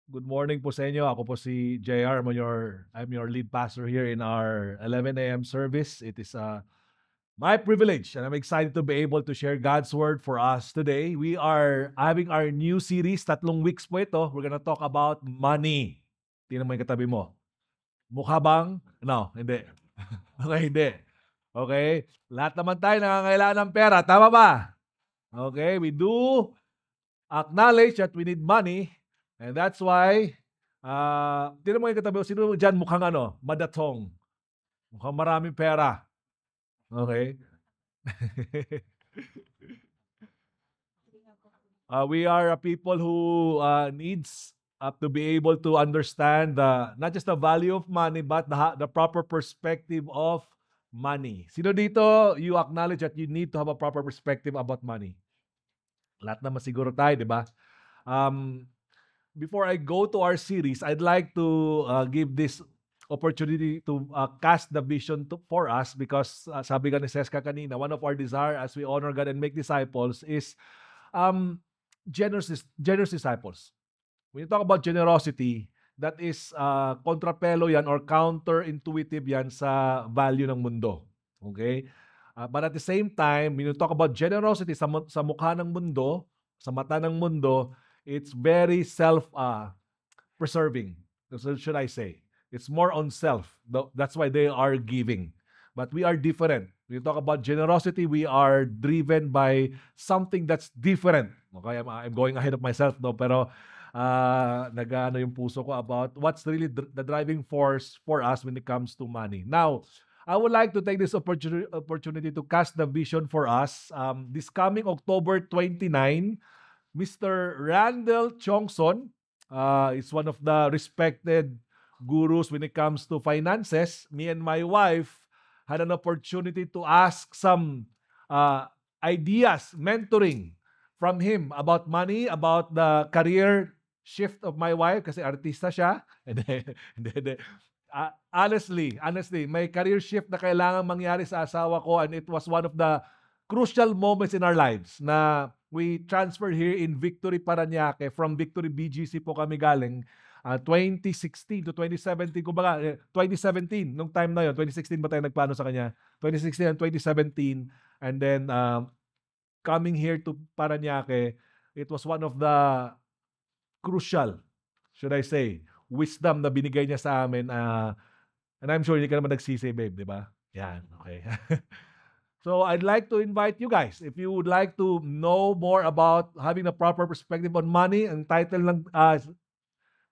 Good morning po sa inyo. Ako po si JR. I'm your lead pastor here in our 11 a.m. service. It is my privilege and I'm excited to be able to share God's word for us today. We are having our new series. 3 weeks po ito. We're gonna talk about money. Tingnan mo yung katabi mo. Mukha bang? No, hindi. Okay, hindi. Okay? Lahat naman tayo nangangailangan ng pera. Tama ba? Okay, we do acknowledge that we need money, and that's why, tignan mo yung katabi mo, sino dyan mukhang madatong, mukhang maraming pera. Okay? We are a people who needs to be able to understand not just the value of money, but the proper perspective of money. Sino dito, you acknowledge that you need to have a proper perspective about money? Lahat naman siguro tayo, di ba? Um, Before I go to our series, I'd like to give this opportunity to cast the vision for us because sabi ka ni Seska kanina, one of our desire as we honor God and make disciples is um, generous disciples. When you talk about generosity, that is kontrapelo yan or counterintuitive yan sa value ng mundo. Okay? But at the same time, when you talk about generosity sa mukha ng mundo, sa mata ng mundo, it's very self-preserving. So should I say? It's more on self. That's why they are giving. But we are different. When you talk about generosity, we are driven by something that's different. Okay, I'm going ahead of myself, no? Pero nag-ano yung puso ko about what's really the driving force for us when it comes to money. Now, I would like to take this opportunity to cast the vision for us. This coming October 29, Mr. Randall Chongson is one of the respected gurus when it comes to finances. Me and my wife had an opportunity to ask some ideas, mentoring from him about money, about the career shift of my wife kasi artista siya. Honestly, may career shift na kailangan mangyari sa asawa ko and it was one of the crucial moments in our lives na we transferred here in Victory Parañaque. From Victory BGC po kami galing. 2016 to 2017, kumbaga 2017, nung time na yun, 2016 ba tayo nagplano sa kanya? 2016 and 2017, and then coming here to Parañaque, it was one of the crucial, should I say, wisdom na binigay niya sa amin. And I'm sure hindi ka naman nagsisi, babe, di ba? Yan, okay. So I'd like to invite you guys, if you would like to know more about having a proper perspective on money, ang title ng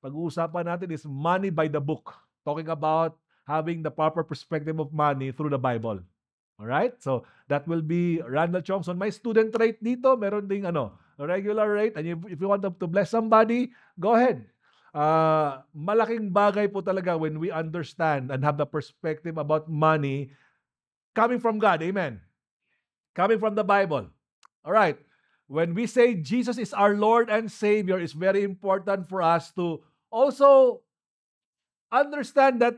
pag-uusapan natin is Money by the Book. Talking about having the proper perspective of money through the Bible. Alright? So that will be Randall Chongson. May student rate dito. Meron ding regular rate. And if you want to bless somebody, go ahead. Malaking bagay po talaga when we understand and have the perspective about money coming from God. Amen. Coming from the Bible. All right. When we say Jesus is our Lord and Savior, it's very important for us to also understand that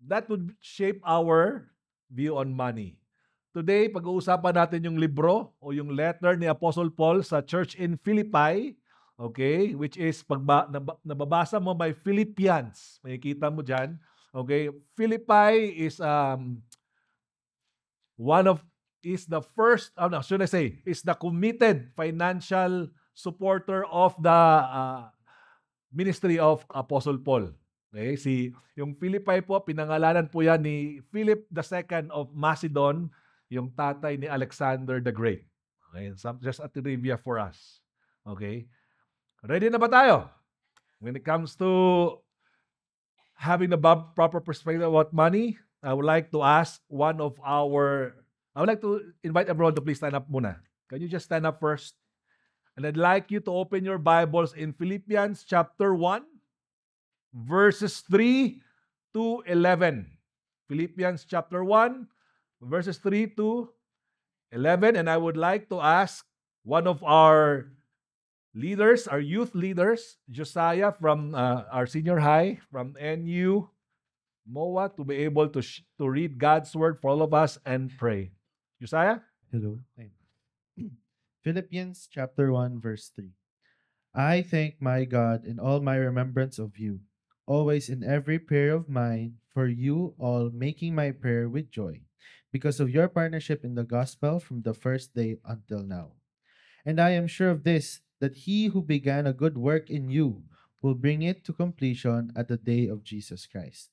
that would shape our view on money. Today, pag-uusapan natin yung libro o yung letter ni Apostle Paul sa church in Philippi, okay, which is nababasa mo by Philippians. Makikita mo dyan. Okay, Philippi is is the first, should I say, is the committed financial supporter of the ministry of Apostle Paul. Okay, yung Philippi po, pinangalanan po yan ni Philip II of Macedon, yung tatay ni Alexander the Great. Okay, just a trivia for us. Okay, ready na ba tayo? When it comes to having the proper perspective about money, I would like to invite everyone to please stand up muna. Can you just stand up first? And I'd like you to open your Bibles in Philippians chapter 1, verses 3 to 11. Philippians chapter 1, verses 3 to 11. And I would like to ask one of our leaders, our youth leaders, Josiah from our senior high, from NU MOA, to be able to read God's word for all of us and pray. Josiah? Hello. Philippians chapter 1 verse 3. I thank my God in all my remembrance of you, always in every prayer of mine, for you all making my prayer with joy, because of your partnership in the gospel from the first day until now. And I am sure of this, that he who began a good work in you will bring it to completion at the day of Jesus Christ.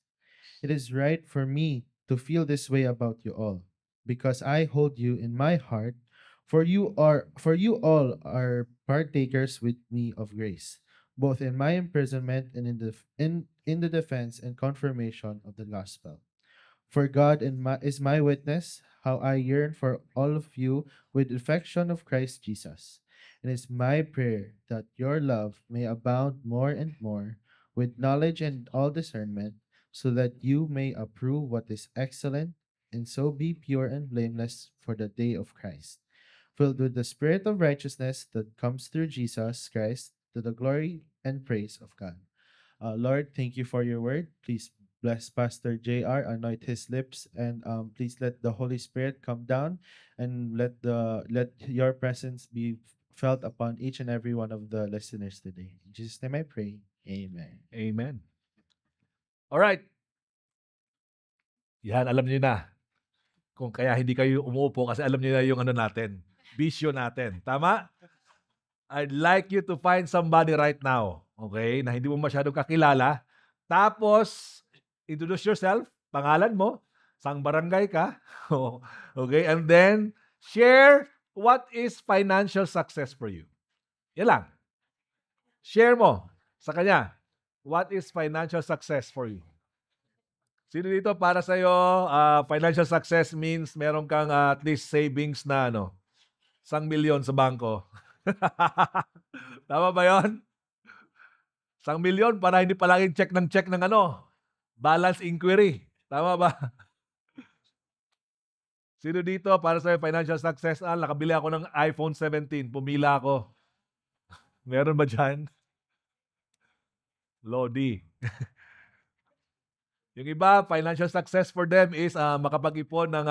It is right for me to feel this way about you all, because I hold you in my heart, for you all are partakers with me of grace, both in my imprisonment and in the defense and confirmation of the gospel. For God is my witness, how I yearn for all of you with affection of Christ Jesus. And it's my prayer that your love may abound more and more with knowledge and all discernment, so that you may approve what is excellent, and so be pure and blameless for the day of Christ, filled with the spirit of righteousness that comes through Jesus Christ, to the glory and praise of God. Lord, thank you for your word. Please bless Pastor JR, anoint his lips, and please let the Holy Spirit come down and let your presence be felt upon each and every one of the listeners today. In Jesus' name I pray. Amen. Amen. Alright, yan alam niyo na kung kaya hindi kayo umuupo kasi alam niyo na yung ano natin, bisyo natin. Tama? I'd like you to find somebody right now, okay, na hindi mo masyadong kakilala. Tapos, introduce yourself, pangalan mo, saang barangay ka, okay, and then share what is financial success for you. Yan lang. Share mo sa kanya, what is financial success for you? Sino dito para sa'yo, financial success means meron kang at least savings na 1,000,000 sa bangko. Tama ba yon? 1,000,000 para hindi palaging check ng balance inquiry. Tama ba? Sino dito para sa financial success? Nakabili ako ng iPhone 17. Pumila ako. Meron ba dyan? Lodi. Yung iba, financial success for them is makapag-ipon ng,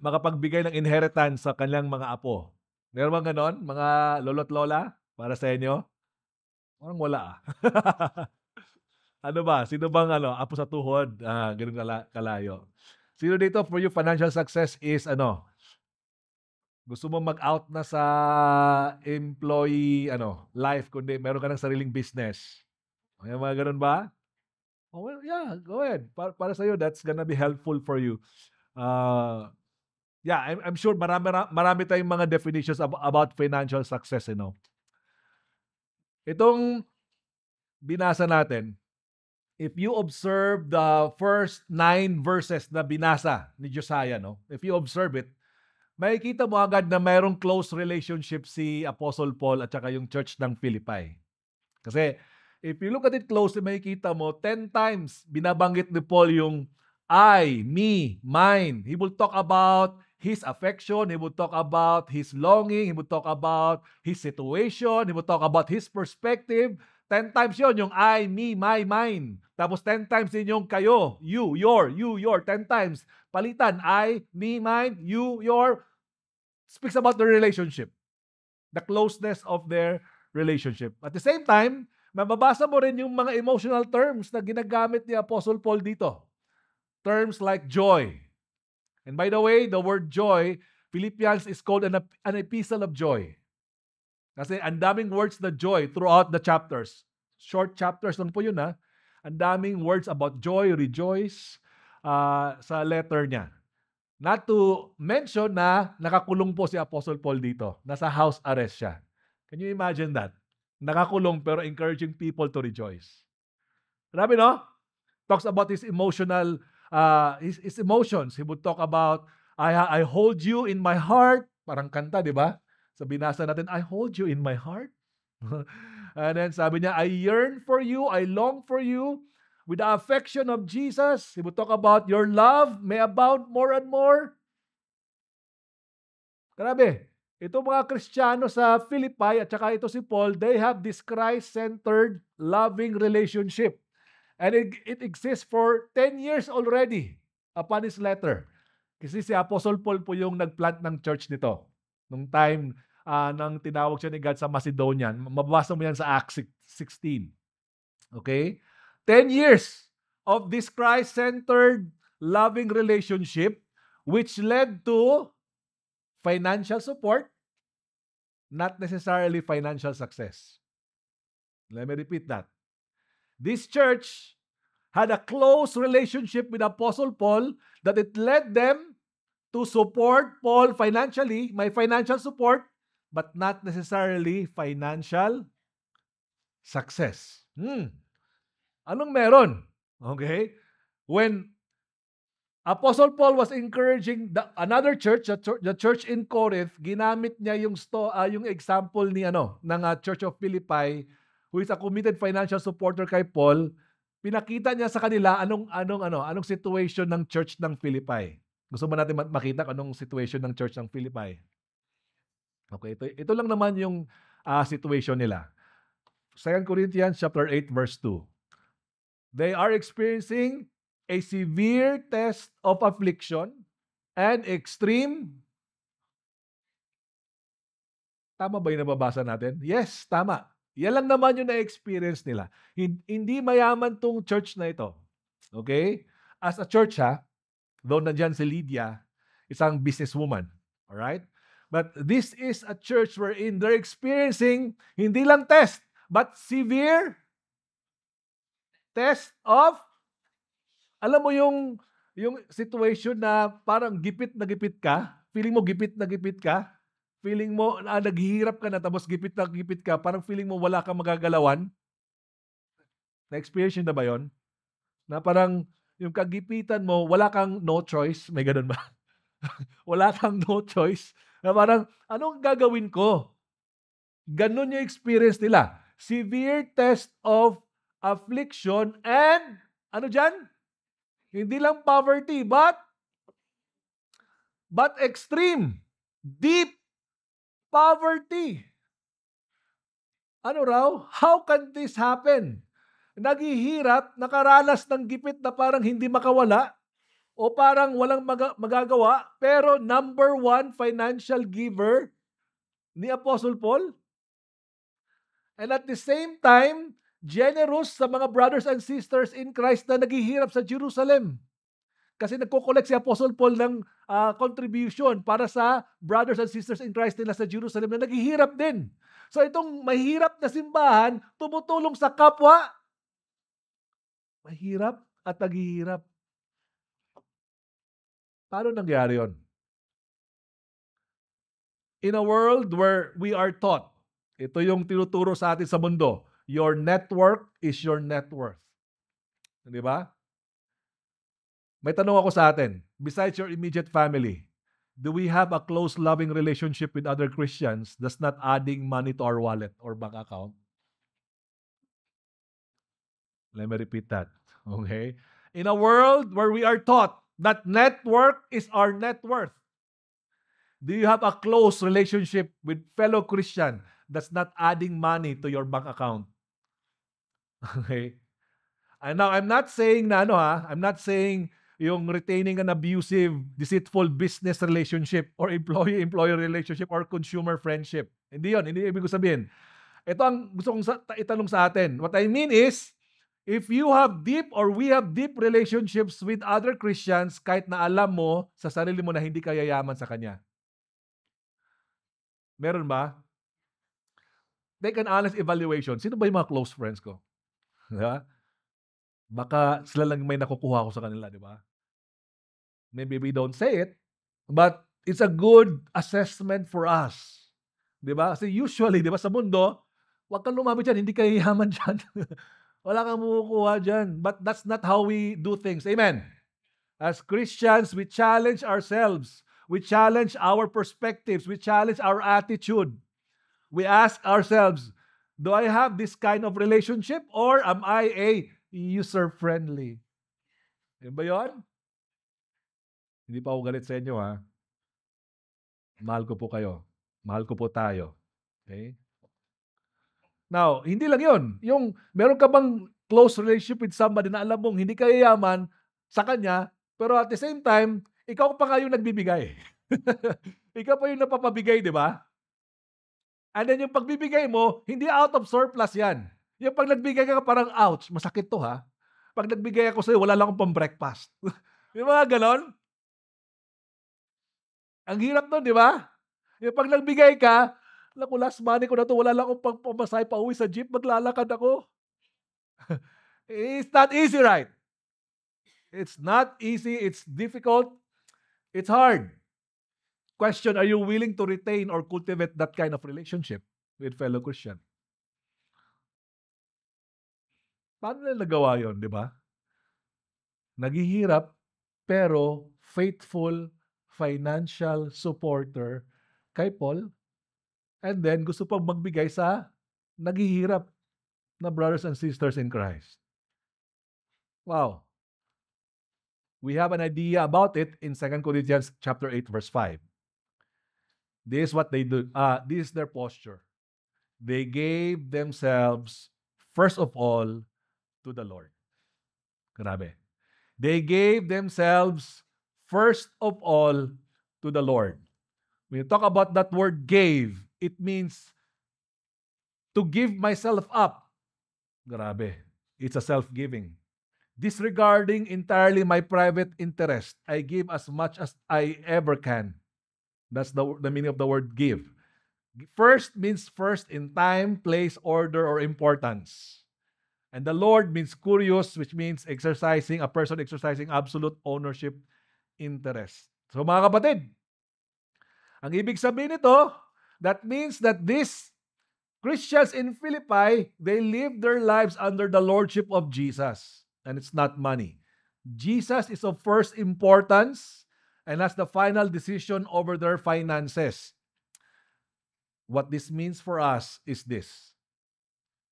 makapagbigay ng inheritance sa kanilang mga apo. Meron bang ganon? Mga lolo't lola para sa inyo? Parang wala. Ano ba? Sino bang apo sa tuhod? Ganun kalayo. Sino dito for you financial success is gusto mo mag-out na sa employee life kundi meron ka ng sariling business. May mga ganun ba? Oh, well, yeah, go ahead. Para sa iyo that's gonna be helpful for you. Yeah, I'm sure marami tayong mga definitions about financial success, Itong binasa natin, if you observe the first 9 verses na binasa ni Josiah, if you observe it, makikita mo agad na mayroong close relationship si Apostle Paul at saka yung church ng Philippi. Kasi if you look at it closely, makikita mo 10 times binabanggit ni Paul yung I, me, mine. He will talk about his affection, he will talk about his longing, he will talk about his situation, he will talk about his perspective. 10 times yon yung I, me, my, mine. Tapos 10 times din yung kayo, you, your. 10 times. Palitan, I, me, mine, you, your. Speaks about the relationship. The closeness of their relationship. At the same time, mababasa mo rin yung mga emotional terms na ginagamit ni Apostle Paul dito. Terms like joy. And by the way, the word joy, Philippians is called an epistle of joy. Kasi ang daming words na joy throughout the chapters. Short chapters lang po yun Ang daming words about joy, rejoice sa letter niya. Not to mention na nakakulong po si Apostle Paul dito. Nasa house arrest siya. Can you imagine that? Nakakulong pero encouraging people to rejoice. Grabe, no? Talks about his emotional, his emotions. He would talk about, I hold you in my heart. Parang kanta, di ba? Sa binasa natin, I hold you in my heart. And then sabi niya, I yearn for you, I long for you. With the affection of Jesus, he would talk about your love may abound more and more. Grabe. Ito mga Kristiyano sa Philippi at saka ito si Paul, they have this Christ-centered, loving relationship. And it exists for 10 years already upon his letter. Kasi si Apostle Paul po yung nagplant ng church nito. Nung time nang tinawag siya ni God sa Macedonian. Mababasa mo yan sa Acts 16. Okay? 10 years of this Christ-centered, loving relationship which led to financial support, not necessarily financial success. Let me repeat that. This church had a close relationship with Apostle Paul that it led them to support Paul financially, may financial support, but not necessarily financial success. Anong meron? Okay? When Apostle Paul was encouraging another church, the church in Corinth, ginamit niya yung example ni ng Church of Philippi, who is a committed financial supporter kay Paul. Pinakita niya sa kanila anong situation ng church ng Philippi. Gusto mo natin makita anong situation ng church ng Philippi? Okay, ito lang naman yung situation nila. 2 Corinthians chapter 8 verse 2. They are experiencing a severe test of affliction and extreme. Tama ba yung nababasa natin? Yes, tama. Yan lang naman yung na-experience nila. Hindi mayaman tong church na ito. Okay? As a church, though nandyan si Lydia, isang businesswoman. Alright? But this is a church wherein they're experiencing hindi lang test, but severe test of, alam mo yung situation na parang gipit na gipit ka, feeling mo gipit na gipit ka, feeling mo naghihirap ka na tapos gipit na gipit ka, parang feeling mo wala kang magagalawan. Na-experience na ba yon? Na parang yung kagipitan mo, wala kang no choice. May ganun ba? Wala kang no choice. Na parang, anong gagawin ko? Ganun yung experience nila. Severe test of affliction and, ano dyan? Hindi lang poverty, but extreme, deep poverty. Ano raw? How can this happen? Naghihirap, nakaranas ng gipit na parang hindi makawala o parang walang magagawa, pero number one financial giver ni Apostle Paul. And at the same time, generous sa mga brothers and sisters in Christ na naghihirap sa Jerusalem. Kasi nagko-collect si Apostle Paul ng contribution para sa brothers and sisters in Christ nila sa Jerusalem na naghihirap din. So itong mahirap na simbahan, tumutulong sa kapwa. Mahirap at naghihirap. Paano nangyari yon? In a world where we are taught, ito yung tinuturo sa atin sa mundo, your network is your net worth. Di ba? May tanong ako sa atin, besides your immediate family, do we have a close, loving relationship with other Christians that's not adding money to our wallet or bank account? Let me repeat that. Okay? In a world where we are taught that network is our net worth, do you have a close relationship with fellow Christian that's not adding money to your bank account? Okay? And now, I'm not saying na I'm not saying yung retaining an abusive, deceitful business relationship or employee-employer relationship or consumer friendship. Hindi yun. Hindi ibig sabihin. Ito ang gusto kong itanong sa atin. What I mean is, if you have deep or we have deep relationships with other Christians, kahit na alam mo sa sarili mo na hindi ka yayaman sa Kanya. Meron ba? Take an honest evaluation. Sino ba yung mga close friends ko? Diba? Baka sila lang may nakukuha ko sa kanila, di ba? Maybe we don't say it, but it's a good assessment for us. Di ba? Kasi usually, di ba, sa mundo, huwag kang lumapit dyan, hindi ka yayaman dyan. Wala kang makukuha dyan. But that's not how we do things. Amen? As Christians, we challenge ourselves. We challenge our perspectives. We challenge our attitude. We ask ourselves, do I have this kind of relationship or am I a user-friendly? Yun ba yun? Hindi pa ako galit sa inyo, ha? Mahal ko po kayo. Mahal ko po tayo. Okay? Now, hindi lang yun. Yung meron ka bang close relationship with somebody na alam mong hindi ka yayaman sa kanya, pero at the same time, ikaw pa nga yung nagbibigay. Ikaw pa yung napapabigay, di ba? And then yung pagbibigay mo, hindi out of surplus yan. Yung pag nagbigay ka parang, ouch, masakit to ha. Pag nagbigay ako sa'yo, wala lang akong pang-breakfast. Yung mga ganon. Ang hirap nun, di ba? Yung pag nagbigay ka, naku, last money ko na to, wala lang akong pamasahe pa uwi sa jeep, maglalakad ako. It's not easy, right? It's not easy, it's difficult, it's hard. Question, are you willing to retain or cultivate that kind of relationship with fellow Christian? Paano nila nagawa yun, di ba? Naghihirap, pero faithful financial supporter kay Paul, and then gusto pang magbigay sa naghihirap na brothers and sisters in Christ. Wow. We have an idea about it in 2 Corinthians chapter 8, verse 5. This is what they do. This is their posture. They gave themselves, first of all, to the Lord. Grabe. They gave themselves, first of all, to the Lord. When you talk about that word gave, it means to give myself up. Grabe. It's a self-giving. Disregarding entirely my private interest, I give as much as I ever can. That's the meaning of the word give. First means first in time, place, order, or importance. And the Lord means curious, which means a person exercising absolute ownership interest. So mga kapatid, ang ibig sabihin nito, that means that these Christians in Philippi, they live their lives under the lordship of Jesus. And it's not money. Jesus is of first importance and has the final decision over their finances. What this means for us is this: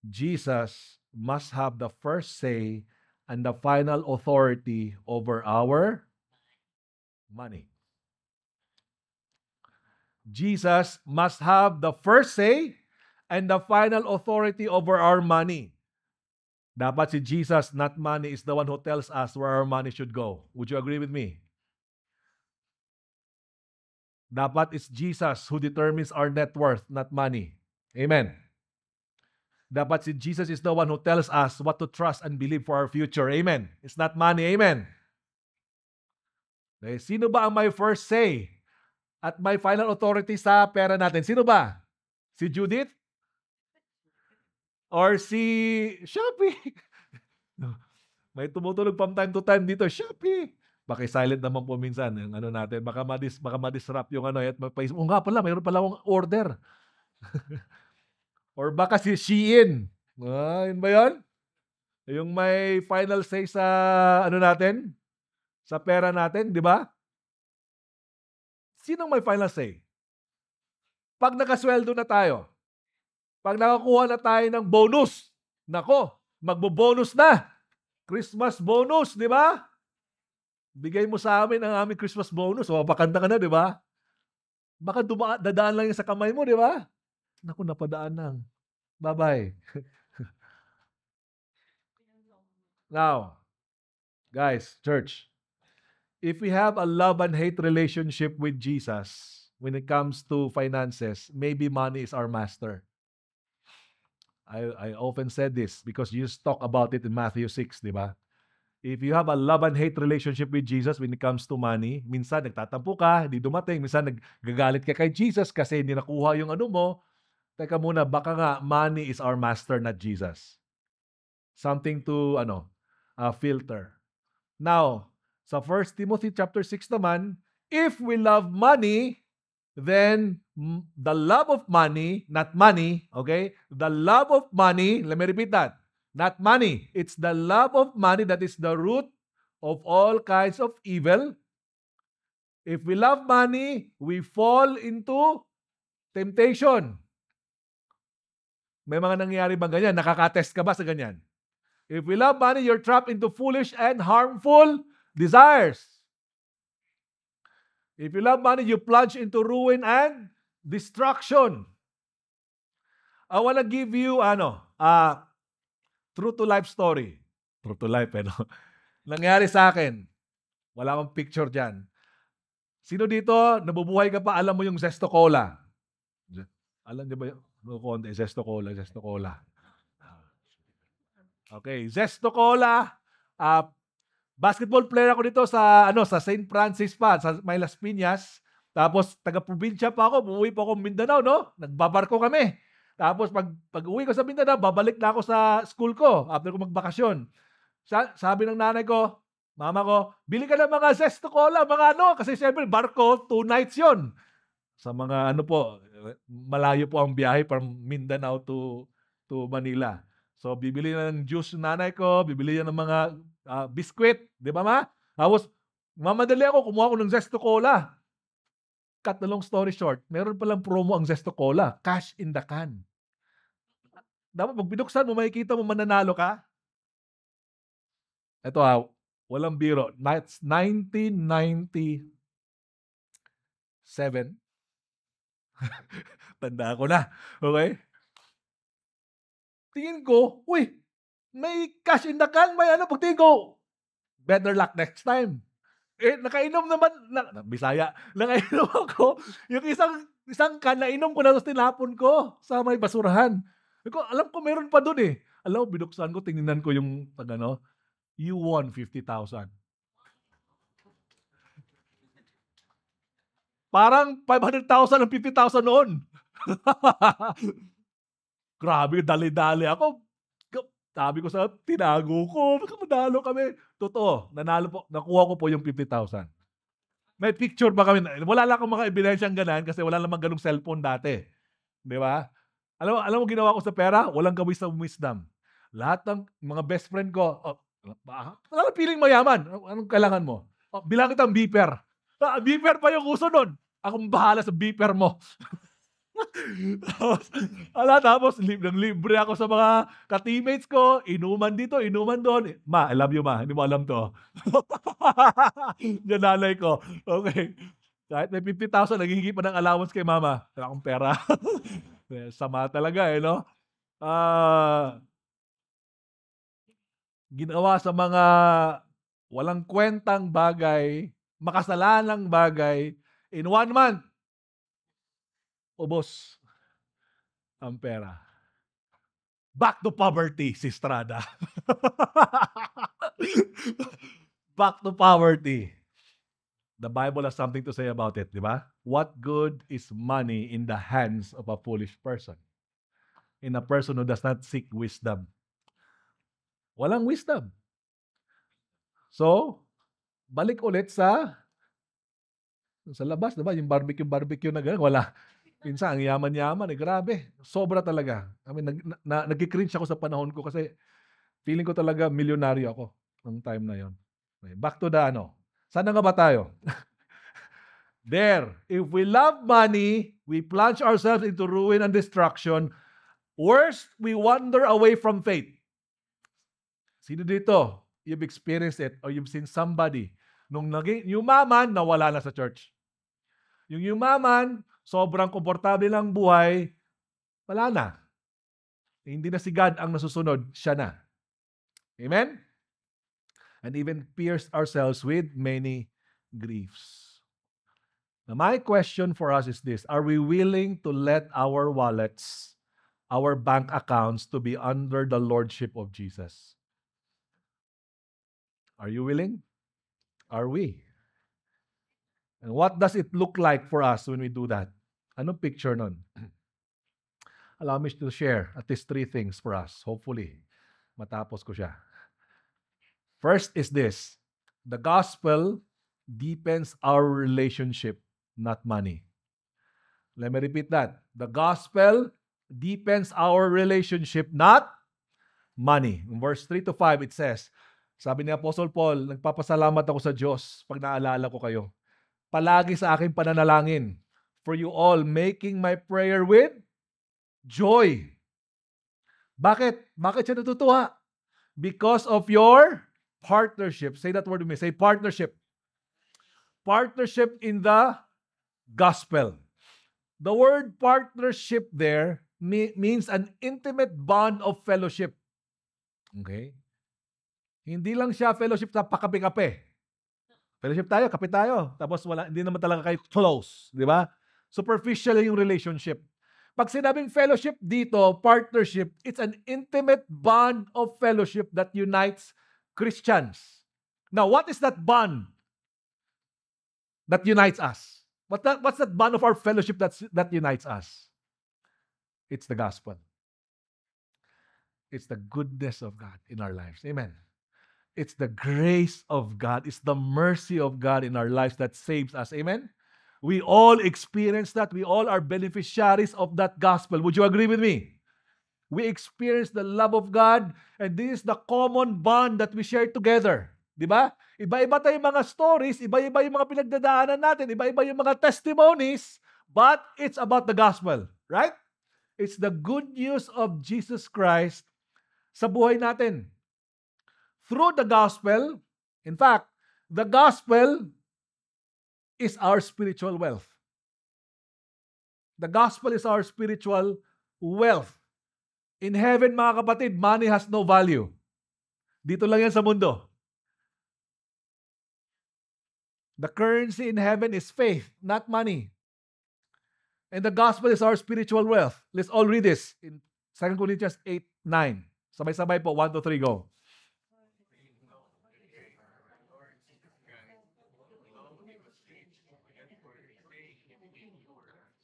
Jesus must have the first say and the final authority over our money. Jesus must have the first say and the final authority over our money. Dapat si Jesus, not money, is the one who tells us where our money should go. Would you agree with me? Dapat it's Jesus who determines our net worth, not money. Amen. Dapat si Jesus is the one who tells us what to trust and believe for our future. Amen. It's not money. Amen. Okay, sino ba ang may first say at may final authority sa pera natin? Sino ba? Si Judith? Or si Shopee? May tumutulog from time to time dito, Shopee. Paki-silent naman po minsan yung ano natin. Baka madisrupt yung ano. At nga pala, mayroon pala akong order. Or baka si Shein. Yun ba yun? Yung may final say sa ano natin? Sa pera natin, di ba? Sinong may final say? Pag nakasweldo na tayo, pag nakakuha na tayo ng bonus, nako, magbo-bonus na. Christmas bonus, di ba? Bigay mo sa amin ang aming Christmas bonus. O, bakanta ka na, di ba? Baka dadaan lang yung sa kamay mo, di ba? Naku, napadaan lang. Bye-bye. Now, guys, church, if we have a love and hate relationship with Jesus when it comes to finances, maybe money is our master. I often said this because Jesus talk about it in Matthew 6, di ba? If you have a love and hate relationship with Jesus when it comes to money, minsan nagtatampo ka, hindi dumating, minsan naggagalit ka kay Jesus kasi hindi nakuha yung ano mo. Teka muna, baka nga money is our master, not Jesus. Something to filter. Now, sa 1 Timothy chapter 6 naman, if we love money, then the love of money, not money, okay? The love of money, let me repeat that. Not money. It's the love of money that is the root of all kinds of evil. If we love money, we fall into temptation. May mga nangyayari ba ganyan? Nakaka-test ka ba sa ganyan? If we love money, you're trapped into foolish and harmful desires. If you love money, you plunge into ruin and destruction. I want to give you true to life story. True to life, nangyari sa akin. Wala akong picture dyan. Sino dito, nabubuhay ka pa, alam mo yung Zesto Cola? Alam niyo ba yun? Konti, Zesto Cola, Zesto Cola. Okay, Zesto Cola. Basketball player ako dito sa St. Francis pa, sa May Las Piñas. Tapos taga-probinsya pa ako, umuwi pa ako Mindanao, no? Nagbabarko kami. Tapos pag-uwi ko sa Mindanao, babalik na ako sa school ko after ko magbakasyon. Sabi ng nanay ko, mama ko, bili ka ng mga Zesto Cola, mga ano, kasi siyempre barko, 2 nights 'yon. Sa mga ano po, malayo po ang biyahe from Mindanao to Manila. So bibili na ng juice yung nanay ko, bibili yan ng mga biskwit, di ba ma? Tapos mamadali ako, kumuha ko ng Zesto Cola. Cut the long story short, meron palang promo ang Zesto Cola, cash in the can. Dapat pag binuksan mo, makikita mo mananalo ka. Ito walang biro. It's 1997. Tanda ko na. Okay? Tingin ko, uy, may cash in the can, may ano, pagtingin ko, better luck next time. Nakainom naman, Bisaya, nakainom ako, yung isang can, nainom ko na, tapos tinapon ko sa may basurahan. Alam ko, meron pa dun eh. Alam mo, binuksan ko, tingnan ko yung, you won 50,000. Parang 500,000 ang 50,000 noon. Grabe, dali-dali ako. Sabi ko sa tinago ko, manalo kami. Totoo, nakuha ko po yung 50,000. May picture ba kami? Wala lang akong mga ebidensyang ganan kasi wala namang ganung cellphone dati. Di ba? Alam mo ginawa ko sa pera? Walang wisdom. Lahat ng mga best friend ko, wala piling mayaman. Anong kailangan mo? Bilang kitang beeper. Beeper pa yung uso nun. Akong bahala sa beeper mo. Tapos libre ako sa mga ka-teammates ko, inuman dito, inuman doon. Ma, I love you ma, hindi mo alam to. Yung nanay ko. Okay. Kahit may 50,000, naghihingi pa ng allowance kay mama. Wala akong pera. Sama talaga no? Ginawa sa mga walang kwentang bagay, makasalanang bagay, in 1 month, ubos ang pera. Back to poverty, si Estrada. Back to poverty. The Bible has something to say about it, di ba? What good is money in the hands of a foolish person? In a person who does not seek wisdom. Walang wisdom. So, balik ulit sa labas, diba? Yung barbecue na gano'n, wala. Minsan, ang yaman-yaman, grabe. Sobra talaga. I mean, nag-cringe ako sa panahon ko kasi feeling ko talaga milyonaryo ako ng time na yon. Okay, back to the Sana nga ba tayo? There, if we love money, we plunge ourselves into ruin and destruction. Worst, we wander away from faith. Sino dito? You've experienced it or you've seen somebody nung naging yumaman, nawala na sa church. Yung yumaman, sobrang komportable ng buhay, wala na. Hindi na si God ang nasusunod, siya na. Amen? And even pierced ourselves with many griefs. Now, my question for us is this: are we willing to let our wallets, our bank accounts, to be under the lordship of Jesus? Are you willing? Are we? And what does it look like for us when we do that? Anong picture nun? Allow me to share at least 3 things for us. Hopefully, matapos ko siya. First is this: the gospel deepens our relationship, not money. Let me repeat that. The gospel deepens our relationship, not money. In verse 3 to 5, it says, sabi ni Apostle Paul, nagpapasalamat ako sa Diyos pag naalala ko kayo. Palagi sa aking pananalangin for you all, making my prayer with joy. Bakit? Bakit siya natutuwa? Because of your partnership. Say that word with me. Say partnership. Partnership in the gospel. The word partnership there means an intimate bond of fellowship. Okay? Hindi lang siya fellowship sa pakape-kape. Fellowship tayo, kape tayo. Tapos hindi naman talaga kayo close. Di ba? Superficial yung relationship. Pag sinabing fellowship dito, partnership, it's an intimate bond of fellowship that unites Christians. Now, what is that bond that unites us? What's that bond of our fellowship that unites us? It's the gospel. It's the goodness of God in our lives. Amen. It's the grace of God. It's the mercy of God in our lives that saves us. Amen. We all experience that. We all are beneficiaries of that gospel. Would you agree with me? We experience the love of God, and this is the common bond that we share together. Di ba? Iba-iba tayong mga stories, iba-iba yung mga pinagdadaanan natin, iba-iba yung mga testimonies, but it's about the gospel, right? It's the good news of Jesus Christ sa buhay natin. Through the gospel, in fact, the gospel is our spiritual wealth. The gospel is our spiritual wealth. In heaven, mga kapatid, money has no value. Dito lang yan sa mundo. The currency in heaven is faith, not money. And the gospel is our spiritual wealth. Let's all read this in 2 Corinthians 8:9. Sabay-sabay po, 1, 2, 3, go.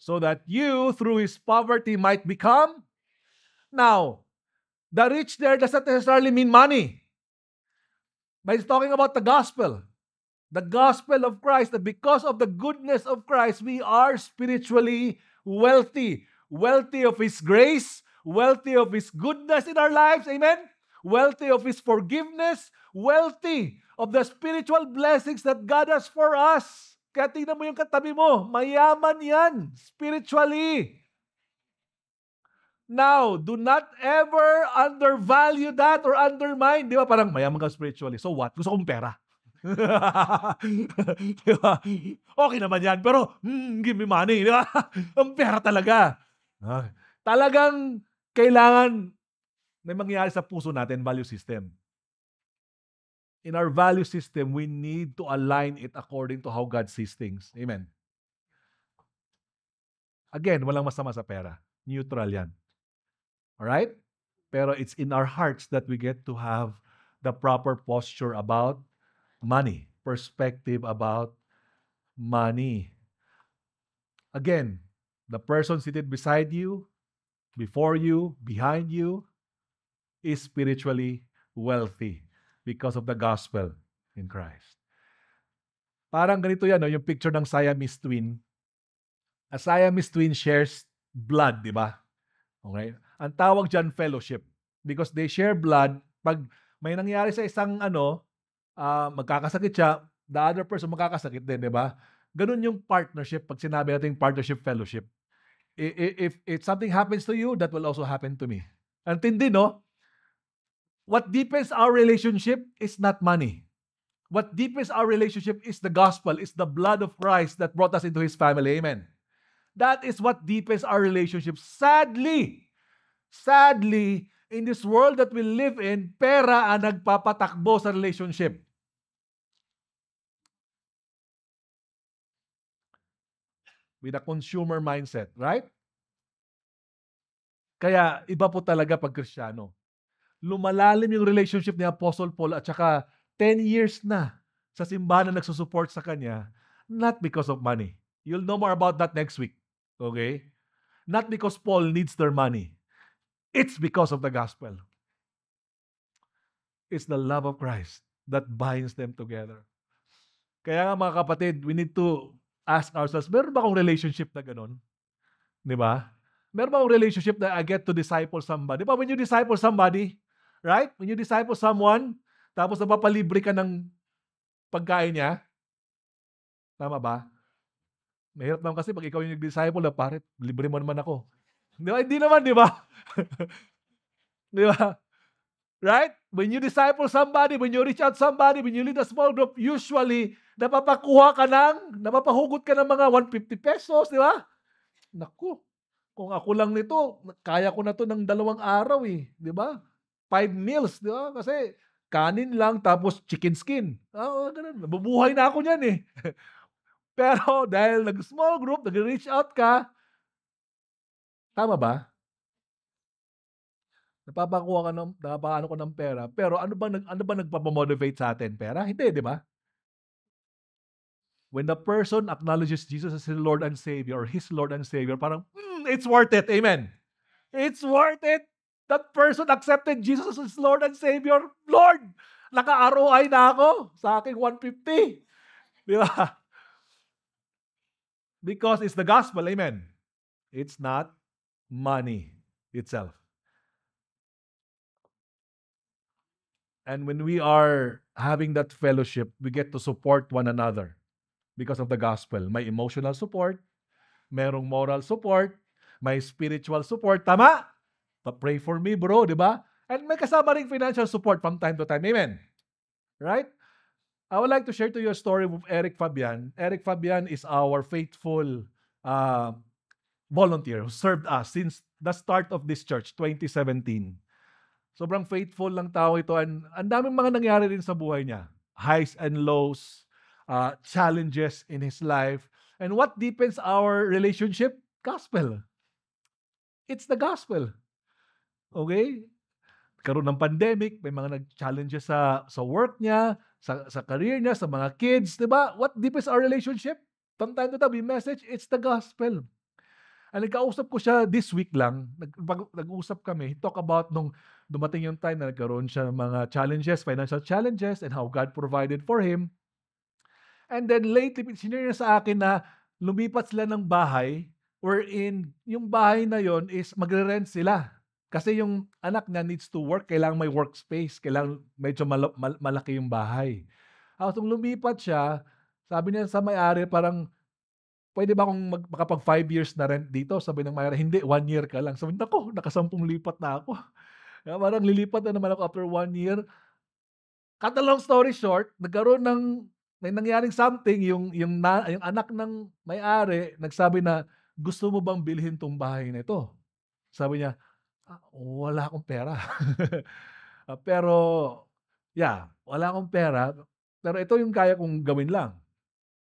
So that you, through his poverty, might become. Now, the rich there does not necessarily mean money. But it's talking about the gospel. The gospel of Christ, that because of the goodness of Christ, we are spiritually wealthy. Wealthy of his grace, wealthy of his goodness in our lives, amen? Wealthy of his forgiveness, wealthy of the spiritual blessings that God has for us. Kaya tingnan mo yung katabi mo, mayaman yan, spiritually. Now, do not ever undervalue that or undermine. Di ba? Parang mayaman ka spiritually. So what? Gusto kong pera. Di ba? Okay naman yan, pero give me money. Di ba? Ang pera talaga. Talagang kailangan may mangyari sa puso natin, value system. In our value system, we need to align it according to how God sees things. Amen. Again, walang masama sa pera. Neutral yan. Alright? Pero it's in our hearts that we get to have the proper posture about money. Perspective about money. Again, the person seated beside you, before you, behind you, is spiritually wealthy because of the gospel in Christ. Parang ganito yan, no? Yung picture ng Siamese twin. A Siamese twin shares blood, di ba? Okay? Ang tawag dyan, fellowship. Because they share blood. Pag may nangyari sa isang magkakasakit siya, the other person magkakasakit din, di ba? Ganun yung partnership. Pag sinabi natin partnership, fellowship. If something happens to you, that will also happen to me. Antindi, no? What deepens our relationship is not money. What deepens our relationship is the gospel, is the blood of Christ that brought us into his family. Amen. That is what deepens our relationship. Sadly, in this world that we live in, pera ang nagpapatakbo sa relationship. With a consumer mindset, right? Kaya iba po talaga pag Kristiyano. Lumalalim yung relationship ni Apostle Paul at saka 10 years na sa simbahan na nagsusupport sa kanya, not because of money. You'll know more about that next week. Okay? Not because Paul needs their money. It's because of the gospel. It's the love of Christ that binds them together. Kaya nga mga kapatid, we need to ask ourselves, meron ba akong relationship na ganun? Di ba? Meron ba akong relationship that I get to disciple somebody? Di ba when you disciple somebody, right? When you disciple someone, tapos napapalibre ka ng pagkain niya, tama ba? Mahirap naman kasi pag ikaw yung nag-disciple, pare, libre mo naman ako. Di ba? Hindi naman, di ba? Di ba? Right? When you disciple somebody, when you reach out somebody, when you lead a small group, usually, napapahugot ka ng mga 150 pesos, di ba? Naku, kung ako lang nito, kaya ko na to ng 2 araw eh, di ba? 5 meals, di ba? Kasi kanin lang tapos chicken skin. Ganun. Nabubuhay na ako niyan eh. Pero dahil nag-small group, nag-reach out ka, Tama ba? Napapaano ko ng pera, pero ano ba nagpapa-motivate sa atin, pera? Hindi, 'di ba? When the person acknowledges Jesus as his Lord and Savior, or his Lord and Savior, parang, it's worth it. Amen. It's worth it. That person accepted Jesus as his Lord and Savior. Lord, naka-ROI na ako sa aking 150. Di ba? Because it's the gospel. Amen. It's not money itself. And when we are having that fellowship, we get to support one another because of the gospel. May emotional support, merong moral support, may spiritual support. Tama? Pa-pray for me, bro, di ba? And may kasama ring financial support from time to time. Amen? Right? I would like to share to you a story with Eric Fabian. Eric Fabian is our faithful volunteer who served us since the start of this church, 2017. Sobrang faithful lang tao ito, and ang daming mga nangyari rin sa buhay niya. Highs and lows, challenges in his life. And what deepens our relationship? Gospel. It's the gospel. Okay? Karoon ng pandemic, may mga nag-challenges sa work niya, sa career niya, sa mga kids, di ba? What deepens our relationship? From time to time, we message, it's the gospel. And nagkausap ko siya this week lang, nag-usap kami, talk about nung dumating yung time na nagkaroon siya ng mga challenges, financial challenges, and how God provided for him. And then lately, sinare niya sa akin na lumipat sila ng bahay, wherein yung bahay na yon is magre-rent sila. Kasi yung anak niya needs to work, kailangan may workspace, kailangan medyo malaki yung bahay. Nung lumipat siya, sabi niya sa may-ari, parang, pwede ba akong makapag 5 years na rent dito? Sabi ng may-ari, hindi, 1 year ka lang. Sabi, nako, nakasampung lipat na ako. Kaya parang lilipat na naman ako after 1 year. Cut a long story short, may nangyaring something, yung anak ng may-ari, nagsabi na, gusto mo bang bilhin tong bahay na ito? Sabi niya, wala akong pera. Pero, wala akong pera. Pero ito yung kaya kong gawin lang.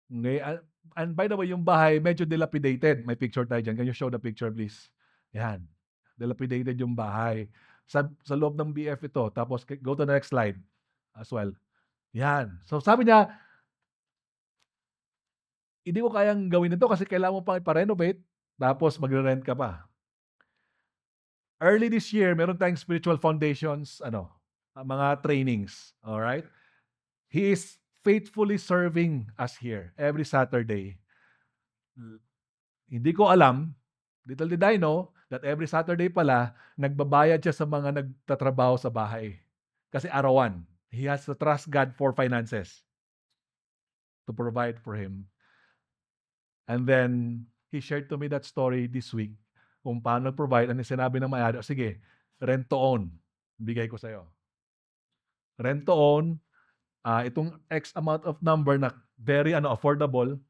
Okay? And by the way, yung bahay, medyo dilapidated. May picture tayo dyan. Can you show the picture, please? Yan. Dilapidated yung bahay. Sa loob ng BF ito. Tapos, go to the next slide as well. Yan. So, sabi niya, hindi ko kayang gawin ito kasi kailangan mo pang ipa-renovate. Tapos, magre-rent ka pa. Early this year, meron tayong spiritual foundations, mga trainings. Alright? He is faithfully serving us here every Saturday. Hindi ko alam, little did I know, that every Saturday pala, nagbabayad siya sa mga nagtatrabaho sa bahay. Kasi arawan. He has to trust God for finances to provide for him. And then, he shared to me that story this week kung paano provide, and sinabi ng may-ari, sige, rent to own, bigay ko sa'yo. Rent to own, itong X amount of number na very affordable,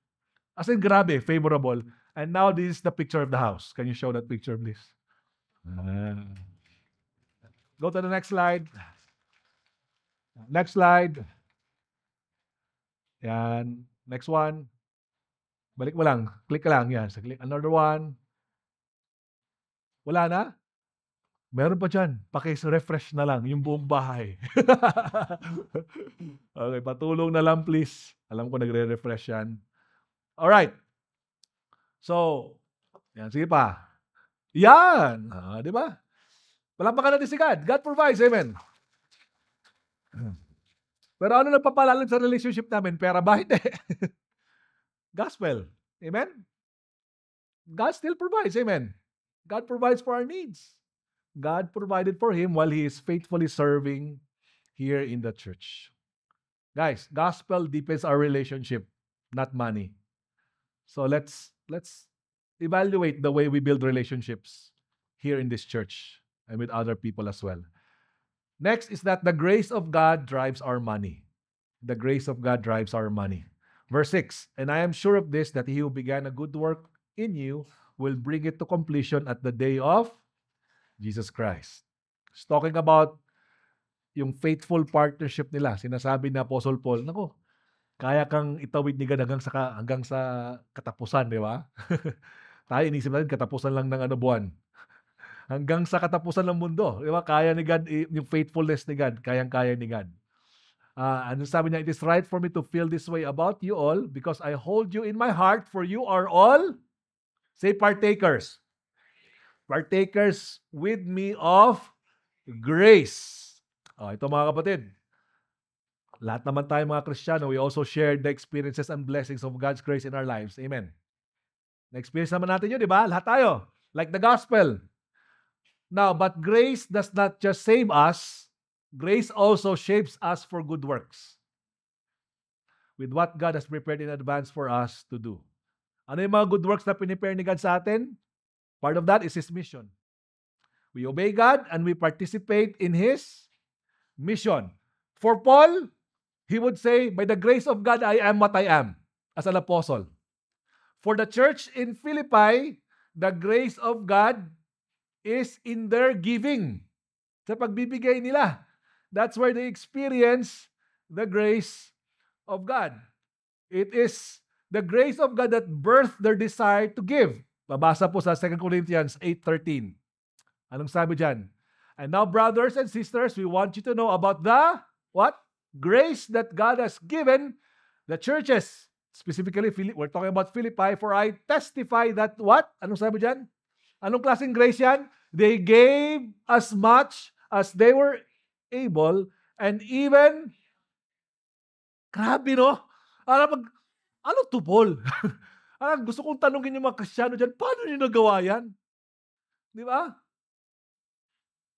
as in grabe, favorable. And now this is the picture of the house. Can you show that picture, please? Go to the next slide. Next slide. Yan. Next one. Balik mo lang. Click ka lang. Yan. Click another one. Wala na? Meron pa dyan. Paki-refresh na lang yung buong bahay. Okay, patulong na lang please. Alam ko nagre-refresh yan. Alright. So, yan. Sige pa. Yan. Di ba? Palampakan natin si God. God provides. Amen. Pero ano nagpapalalim sa relationship namin? Pera ba? Hindi. Gospel. Amen? God still provides. Amen. God provides for our needs. God provided for him while he is faithfully serving here in the church. Guys, gospel deepens our relationship, not money. So let's evaluate the way we build relationships here in this church and with other people as well. Next is that the grace of God drives our money. The grace of God drives our money. Verse 6, and I am sure of this, that he who began a good work in you will bring it to completion at the day of Jesus Christ. It's talking about yung faithful partnership nila. Sinasabi ni Apostle Paul, nako, kaya kang itawid ni God hanggang sa katapusan, di ba? Tayo inisip natin, katapusan lang ng buwan. Hanggang sa katapusan ng mundo. Di ba? Kaya ni God, yung faithfulness ni God, kayang-kaya ni God. Ano sabi niya? It is right for me to feel this way about you all because I hold you in my heart for you are all, say partakers. Partakers with me of grace. Ito mga kapatid. Lahat naman tayo mga Kristiyano, we also share the experiences and blessings of God's grace in our lives. Amen. Na-experience naman natin yun, di ba? Lahat tayo. Like the gospel. Now, but grace does not just save us, grace also shapes us for good works. With what God has prepared in advance for us to do. Ano yung mga good works na pinipare ni God sa atin? Part of that is His mission. We obey God and we participate in His mission. For Paul, he would say, by the grace of God, I am what I am as an apostle. For the church in Philippi, the grace of God is in their giving. Sa pagbibigay nila. That's where they experience the grace of God. It is the grace of God that birthed their desire to give. Babasa po sa 2 Corinthians 8:13. Anong sabi dyan? And now, brothers and sisters, we want you to know about the, what? Grace that God has given the churches. Specifically, we're talking about Philippi, for I testify that, what? Anong sabi dyan? Anong klaseng grace yan? They gave as much as they were able, and even, grabe no? Ano to, Paul? Gusto kong tanungin yung mga Kristiyano dyan, paano nyo nagawa yan? Di ba?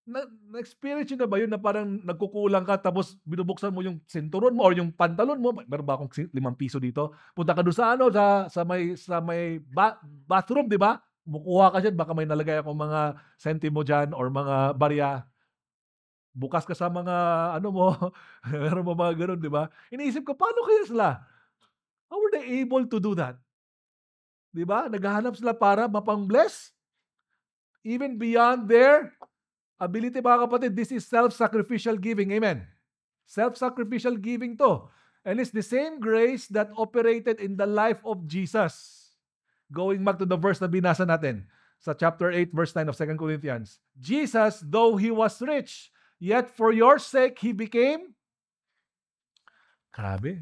Na-experience nyo na ba yun na parang nagkukulang ka tapos binubuksan mo yung sinturon mo or yung pantalon mo? Meron ba akong 5 piso dito? Punta ka doon sa may bathroom, di ba? Bukuha ka dyan, baka may nalagay akong mga sentimo dyan or mga barya. Bukas ka sa mga ano mo, meron mo mga ganun, di ba? Iniisip ko, paano kaya sila? How were they able to do that? Di ba? Naghahanap sila para mapang-bless. Even beyond their ability, mga kapatid, this is self-sacrificial giving. Amen. Self-sacrificial giving to. And it's the same grace that operated in the life of Jesus. Going back to the verse na binasa natin sa chapter 8, verse 9 of 2 Corinthians. Jesus, though He was rich, yet for your sake, He became, grabe,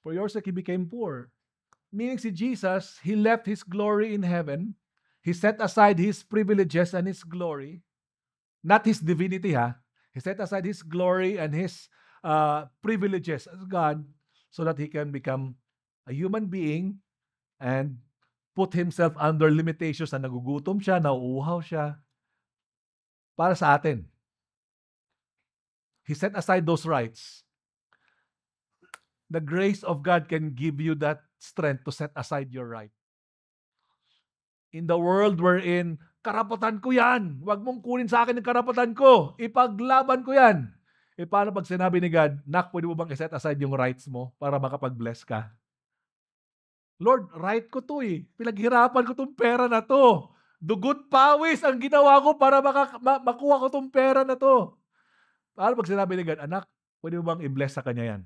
for your sake, He became poor. Meaning si Jesus, He left His glory in heaven. He set aside His privileges and His glory. Not His divinity, ha? He set aside His glory and His privileges as God so that He can become a human being and put Himself under limitations na nagugutom siya, nauuhaw siya para sa atin. He set aside those rights. The grace of God can give you that strength to set aside your right. In the world wherein, karapatan ko yan. Huwag mong kunin sa akin yung karapatan ko. Ipaglaban ko yan. Paano pag sinabi ni God, Nak, pwede mo bang iset aside yung rights mo para makapag-bless ka? Lord, right ko to eh. Pinaghirapan ko tong pera na to. Dugot pawis ang ginawa ko para makuha ko tong pera na to. Paano pag sinabi ni God, Anak, pwede mo bang i-bless sa kanya yan?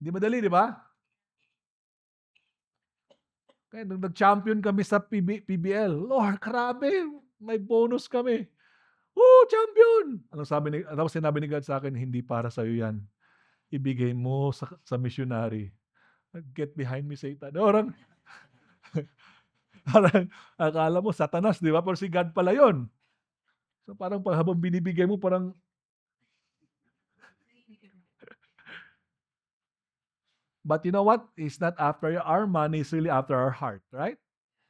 Hindi madali, di ba? Kaya nung nag-champion kami sa PBL, Lord, grabe, may bonus kami. Champion! Ano sinabi ni God sa akin, hindi para sa'yo yan. Ibigay mo sa missionary. Get behind me, Satan. Parang akala mo, Satanas, di ba? Pero si God pala yun. So parang habang binibigay mo, parang but you know what? It's not after our money, it's really after our heart, right?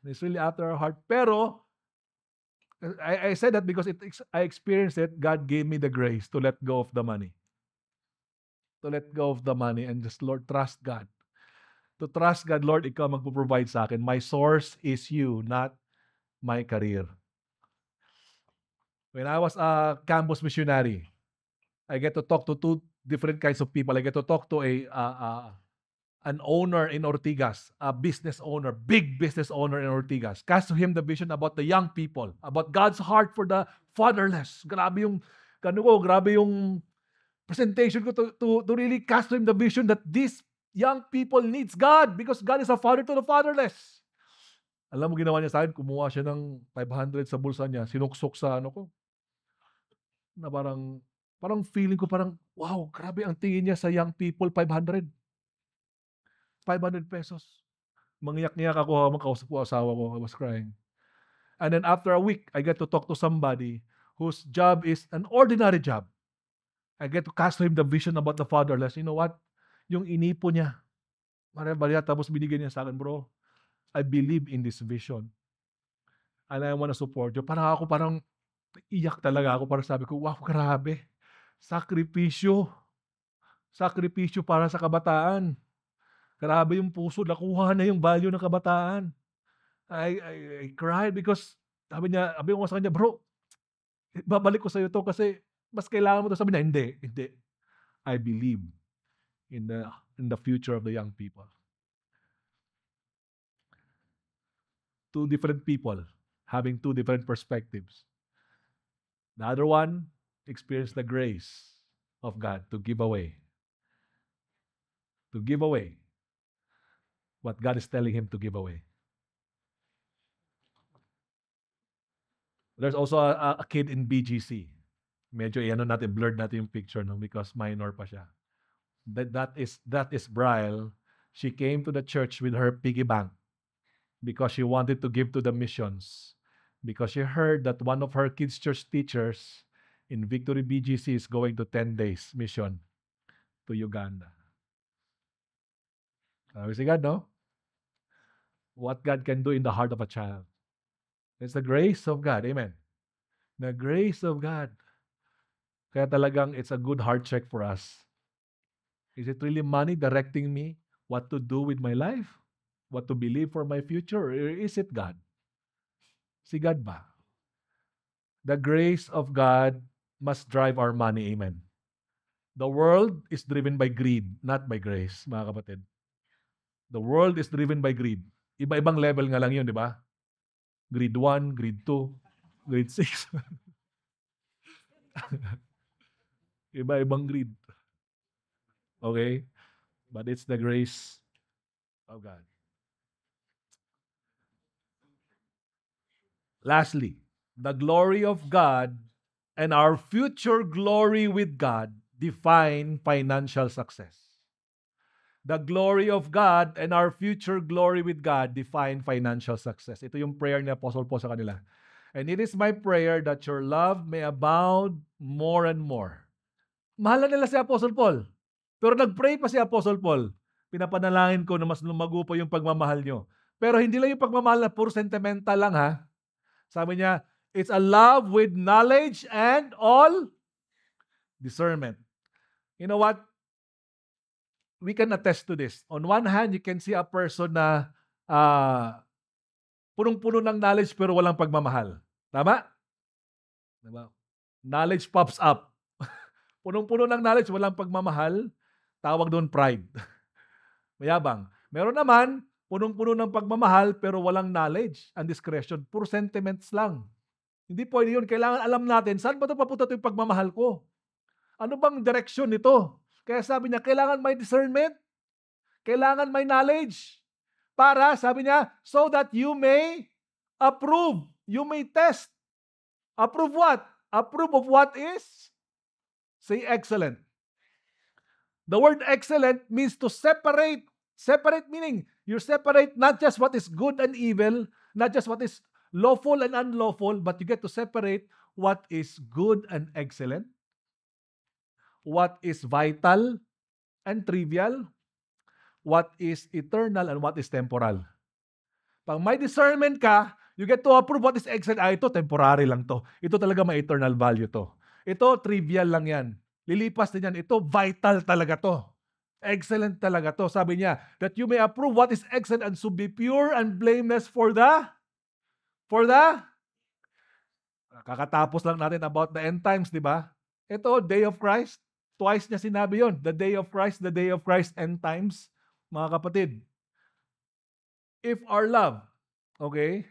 It's really after our heart. Pero, I said that because I experienced it. God gave me the grace to let go of the money. To let go of the money and just, Lord, trust God. To trust God, Lord, ikaw magpo-provide sa akin. My source is you, not my career. When I was a campus missionary, I get to talk to 2 different kinds of people. I get to talk to an owner in Ortigas, a business owner, big business owner in Ortigas. Cast to him the vision about the young people, about God's heart for the fatherless. Grabe yung presentation ko to really cast to him the vision that these young people needs God because God is a father to the fatherless. Alam mo ginawa niya sa'kin, kumuha siya ng 500 sa bulsa niya, sinuksok sa ano ko, na parang feeling ko parang, wow, grabe ang tingin niya sa young people, 500. 500 pesos. Mangyak-ngyak ako habang kausap ko asawa ko, I was crying. And then after a week, I get to talk to somebody whose job is an ordinary job. I get to cast to him the vision about the fatherless. You know what? Yung inipo niya, Maria, tapos binigyan niya sa akin, bro, I believe in this vision. And I want to support you. Parang iyak talaga ako. Parang sabi ko, wow, grabe. Sakripisyo. Sakripisyo para sa kabataan. Grabe yung puso. Nakuha na yung value ng kabataan. I cried because sabi ko sa kanya, bro, babalik ko sa'yo to kasi mas kailangan mo to. Sabi niya, hindi. I believe in the future of the young people. Two different people having two different perspectives. The other one experienced the grace of God to give away what God is telling him to give away. There's also a kid in BGC. Medyo blurred natin yung picture because minor pa siya. That is Braille. She came to the church with her piggy bank because she wanted to give to the missions. Because she heard that one of her kids' church teachers in Victory BGC is going to 10 days mission to Uganda. Sabi si God, no? What God can do in the heart of a child. It's the grace of God. Amen. The grace of God. Kaya talagang it's a good heart check for us. Is it really money directing me what to do with my life? What to believe for my future? Or is it God? Si God ba? The grace of God must drive our money. Amen. The world is driven by greed, not by grace, mga kapatid. The world is driven by greed. Iba-ibang level nga lang yun, di ba? Grade 1, grade 2, grade 6. Iba-ibang greed. Okay? But it's the grace of God. Lastly, the glory of God and our future glory with God define financial success. The glory of God and our future glory with God define financial success. Ito yung prayer ni Apostle Paul sa kanila. And it is my prayer that your love may abound more and more. Mahal na nila si Apostle Paul. Pero nag-pray pa si Apostle Paul. Pinapanalangin ko na mas lumago po yung pagmamahal nyo. Pero hindi lang yung pagmamahal na puro sentimental lang ha. Sabi niya, it's a love with knowledge and all discernment. You know what? We can attest to this. On one hand, you can see a person na punong-puno ng knowledge pero walang pagmamahal. Tama? Diba? Knowledge pops up. Punong-puno ng knowledge, walang pagmamahal. Tawag doon pride. Mayabang. Meron naman, punong-puno ng pagmamahal pero walang knowledge and discretion. Puro sentiments lang. Hindi pwede yun. Kailangan alam natin, saan ba ito papunta ito yung pagmamahal ko? Ano bang direksyon nito? Kaya sabi niya, kailangan may discernment. Kailangan may knowledge. Para, sabi niya, so that you may approve. You may test. Approve what? Approve of what is? Say excellent. The word excellent means to separate. Separate meaning, you separate not just what is good and evil, not just what is lawful and unlawful, but you get to separate what is good and excellent, what is vital and trivial, what is eternal and what is temporal. Pag may discernment ka, you get to approve what is excellent. Ito temporary lang to. Ito talaga may eternal value to. Ito trivial lang yan. Lilipas din yan. Ito vital talaga to. Excellent talaga to. Sabi niya, that you may approve what is excellent and so be pure and blameless for the kakatapos lang natin about the end times, di ba? Ito, day of Christ. Twice niya sinabi yon, the day of Christ, end times. Mga kapatid, if our love, okay,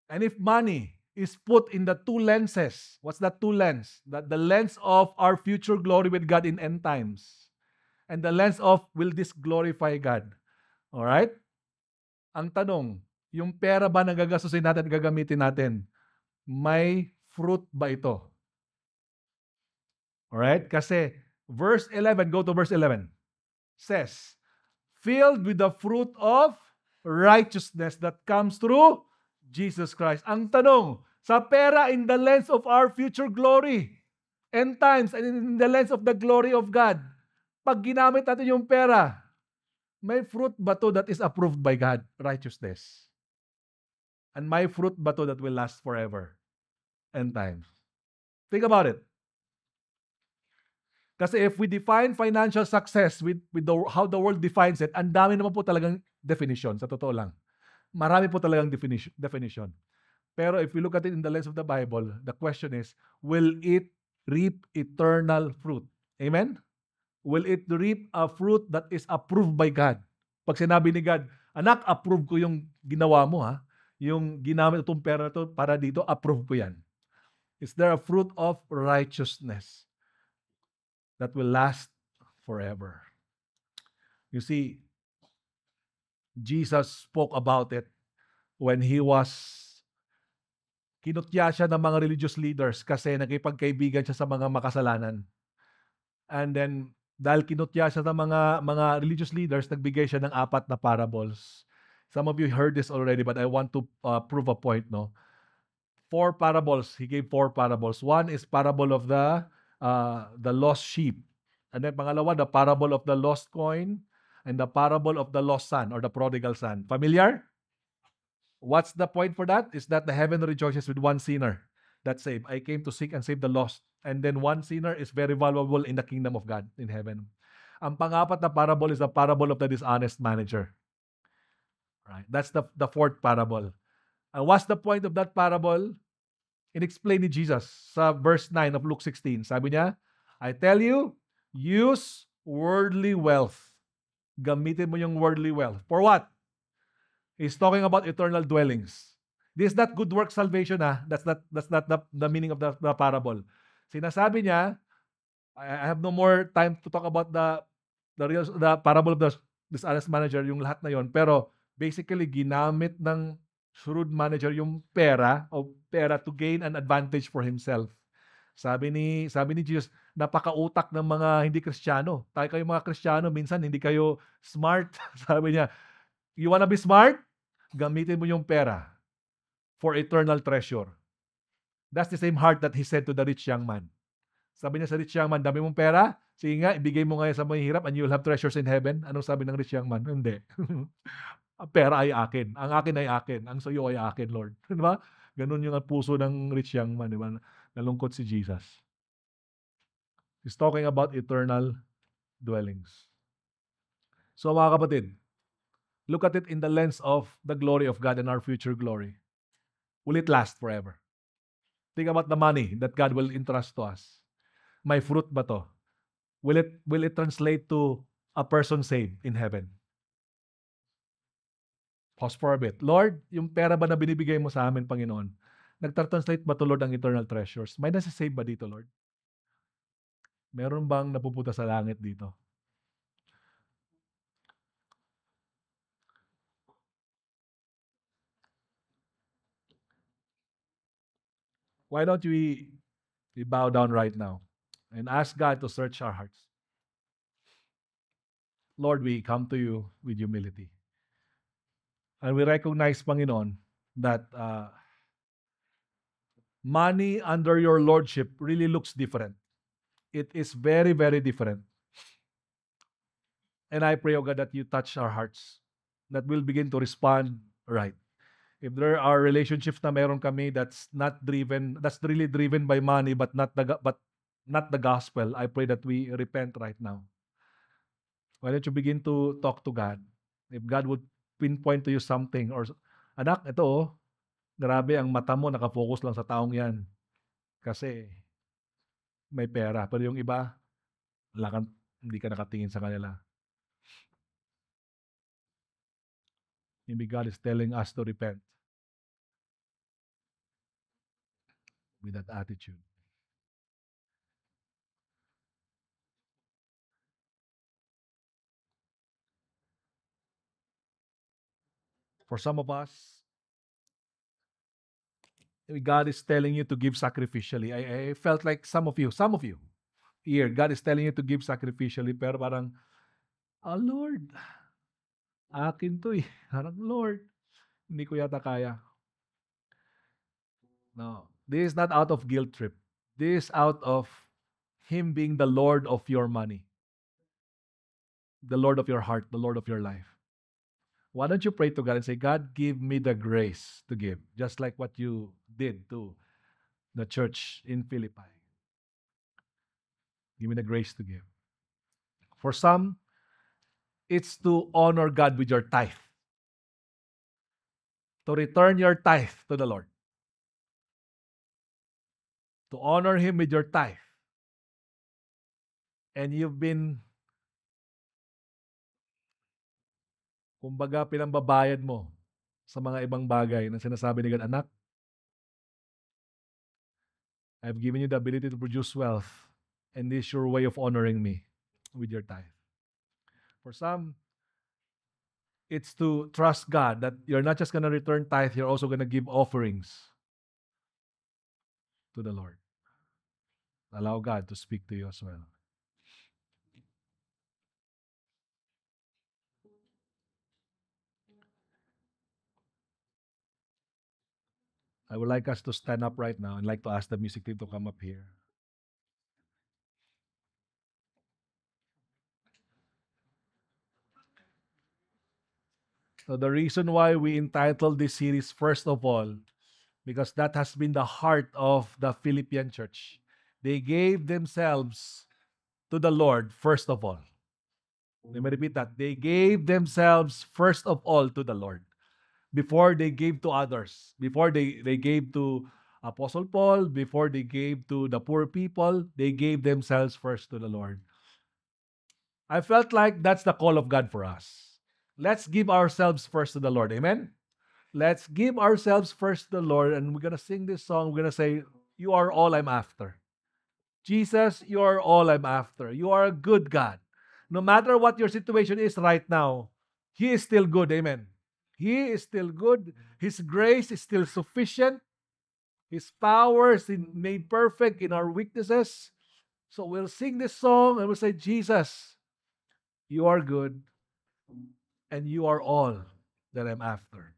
and if money is put in the two lenses, what's that two lens? The lens of our future glory with God in end times, and the lens of will this glorify God? Alright? Ang tanong, Yung pera ba na gagastusin natin, gagamitin natin, may fruit ba ito? Alright? Kasi verse 11, go to verse 11, says, filled with the fruit of righteousness that comes through Jesus Christ. Ang tanong, sa pera in the lens of our future glory, end times, and in the lens of the glory of God, pag ginamit natin yung pera, may fruit ba to that is approved by God? Righteousness. And may fruit ba to that will last forever? End times. Think about it. Kasi if we define financial success with how the world defines it, ang dami naman po talagang definition, sa totoo lang. Marami po talagang definition. Pero if we look at it in the lens of the Bible, the question is, will it reap eternal fruit? Amen? Will it reap a fruit that is approved by God? Pag sinabi ni God, anak, approve ko yung ginawa mo ha. Yung ginamit itong pera na ito para dito, approve ko yan. Is there a fruit of righteousness that will last forever? You see, Jesus spoke about it when he was kinutya siya ng mga religious leaders kasi nakipagkaibigan siya sa mga makasalanan. And then, dahil kinutya siya ng mga religious leaders, nagbigay siya ng 4 na parables. Some of you heard this already, but I want to prove a point, no? 4 parables. He gave 4 parables. One is parable of the lost sheep. And then pangalawa, the parable of the lost coin and the parable of the lost son or the prodigal son. Familiar? What's the point for that? Is that the heaven rejoices with one sinner that's saved. I came to seek and save the lost. And then one sinner is very valuable in the kingdom of God in heaven. Ang pang-apat na parable is the parable of the dishonest manager. Right? That's the fourth parable. And what's the point of that parable? Inexplain ni Jesus sa verse 9 of Luke 16. Sabi niya, I tell you, use worldly wealth. Gamitin mo yung worldly wealth. For what? He's talking about eternal dwellings. This is not good work salvation. That's not the meaning of the parable. Sinasabi niya, I have no more time to talk about the parable of the dishonest manager, yung lahat na yon. Pero basically, ginamit ng shrewd manager yung pera to gain an advantage for himself. Sabi ni Jesus, napakautak ng mga hindi Kristiyano. Tayo kayo mga Kristiyano, minsan hindi kayo smart. Sabi niya, you wanna be smart? Gamitin mo yung pera for eternal treasure. That's the same heart that he said to the rich young man. Sabi niya sa rich young man, dami mong pera, sige nga, ibigay mo ngayon sa mga hirap and you'll have treasures in heaven. Anong sabi ng rich young man? Hindi. Ang pera ay akin. Ang akin ay akin. Ang sayo ay akin, Lord. Di ba? Ganun yung puso ng rich young man. Di ba? Nalungkot si Jesus. He's talking about eternal dwellings. So mga kapatid, look at it in the lens of the glory of God and our future glory. Will it last forever? Think about the money that God will entrust to us. May fruit ba to? Will it translate to a person saved in heaven? Pause for a bit. Lord, yung pera ba na binibigay mo sa amin, Panginoon, nagtatranslate ba to, Lord, ang eternal treasures? May nasa-save ba dito, Lord? Meron bang napupunta sa langit dito? Why don't we bow down right now and ask God to search our hearts? Lord, we come to you with humility. And we recognize, Panginoon, that money under your lordship really looks different. It is very, very different. And I pray, O God, that you touch our hearts, that we'll begin to respond right. If there are relationships na meron kami that's really driven by money but not the gospel, I pray that we repent right now. Why don't you begin to talk to God? If God would pinpoint to you something or, anak, ito grabe ang mata mo nakafocus lang sa taong yan kasi may pera. Pero yung iba, hindi ka nakatingin sa kanila. Maybe God is telling us to repent with that attitude. For some of us, God is telling you to give sacrificially. I felt like some of you here, God is telling you to give sacrificially, pero parang, oh Lord, akin to eh. Parang, Lord, hindi ko yata kaya. No. This is not out of guilt trip. This is out of Him being the Lord of your money, the Lord of your heart, the Lord of your life. Why don't you pray to God and say, God, give me the grace to give, just like what you did to the church in Philippi. Give me the grace to give. For some, it's to honor God with your tithe, to return your tithe to the Lord, to honor Him with your tithe. And you've been, kumbaga, pinambabayad mo sa mga ibang bagay na sinasabi ni God, anak, I've given you the ability to produce wealth, and this is your way of honoring me with your tithe. For some, it's to trust God that you're not just going to return tithe, you're also going to give offerings to the Lord. Allow God to speak to you as well. I would like us to stand up right now and like to ask the music team to come up here. So the reason why we entitled this series, first of all, because that has been the heart of the Philippian church. They gave themselves to the Lord first of all. Let me repeat that. They gave themselves first of all to the Lord before they gave to others. Before they gave to Apostle Paul, before they gave to the poor people, they gave themselves first to the Lord. I felt like that's the call of God for us. Let's give ourselves first to the Lord. Amen? Let's give ourselves first to the Lord, and we're going to sing this song. We're going to say, you are all I'm after. Jesus, you are all I'm after. You are a good God. No matter what your situation is right now, He is still good. Amen. He is still good. His grace is still sufficient. His power is made perfect in our weaknesses. So we'll sing this song and we'll say, Jesus, you are good and you are all that I'm after.